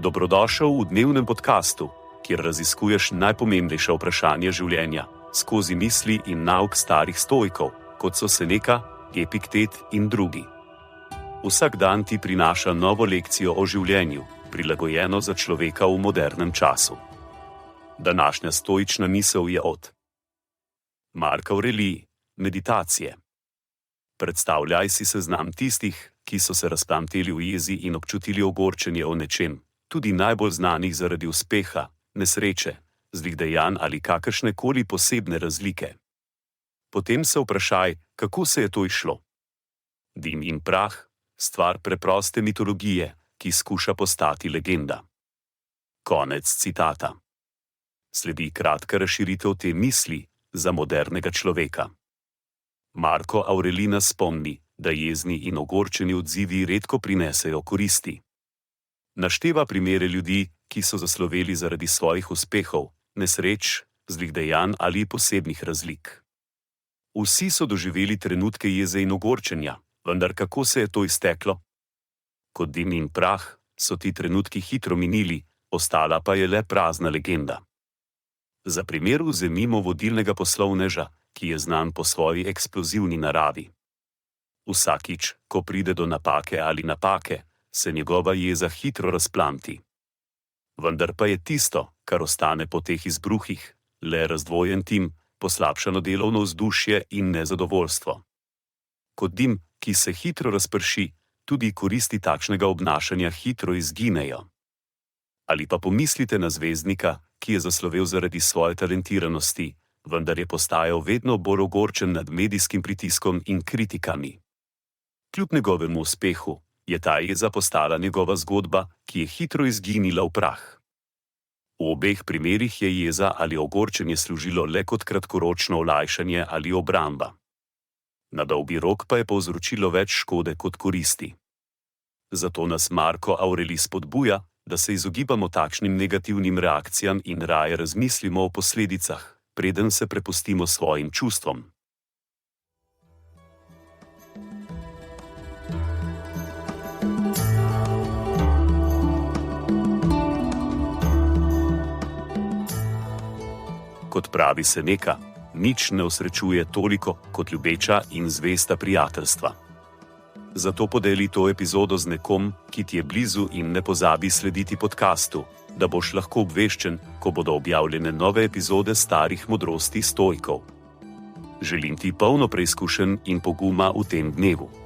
Dobrodošel v dnevnem podkastu, kjer raziskuješ najpomembnejša vprašanja življenja skozi misli in nauk starih stoikov, kot so Seneca, Epiktet in drugi. Vsak dan ti prinaša novo lekcijo o življenju, prilagojeno za človeka v modernem času. Današnja stoična misel je od Mark Aurelij, Meditacije. Predstavljaj si seznam tistih, ki so se razplamteli v jezi in občutili ogorčenje o nečem, tudi najbolj znanih zaradi uspeha, nesreče, zlih dejanj ali kakršnekoli posebne razlike. Potem se vprašaj, kako se je to izšlo. Dim in prah, stvar preproste mitologije, ki skuša postati legenda. Konec citata. Sledi kratka razširitev te misli za modernega človeka. Marko Aurelij nas spomni, da jezni in ogorčeni odzivi redko prinesejo koristi. Našteva primere ljudi, ki so zasloveli zaradi svojih uspehov, nesreč, zlih dejanj ali posebnih razlik. Vsi so doživeli trenutke jeze in ogorčenja, vendar kako se je to izteklo? Kot dim in prah so ti trenutki hitro minili, ostala pa je le prazna legenda. Za primer vzemimo vodilnega poslovneža, ki je znan po svoji eksplozivni naravi. Vsakič, ko pride do napake ali napake, se njegova jeza hitro razplamti. Vendar pa je tisto, kar ostane po teh izbruhih, le razdvojen tim, poslabšano delovno vzdušje in nezadovoljstvo. Kot dim, ki se hitro razprši, tudi koristi takšnega obnašanja hitro izginejo. Ali pa pomislite na zvezdnika, ki je zaslovel zaradi svoje talentiranosti, vendar je postajal vedno bolj ogorčen nad medijskim pritiskom in kritikami. Kljub njegovemu uspehu je ta jeza postala njegova zgodba, ki je hitro izginila v prah. V obeh primerih je jeza ali ogorčenje služilo le kot kratkoročno olajšanje ali obramba. Na dolgi rok pa je povzročilo več škode kot koristi. Zato nas Marko Aurelij spodbuja, da se izogibamo takšnim negativnim reakcijam in raje razmislimo o posledicah, preden se prepustimo svojim čustvom. Kot pravi Seneca, nič ne osrečuje toliko kot ljubeča in zvesta prijateljstva. Zato podeli to epizodo z nekom, ki ti je blizu in ne pozabi slediti podkastu, da boš lahko obveščen, ko bodo objavljene nove epizode starih modrosti stoikov. Želim ti polno preizkušenj in poguma v tem dnevu.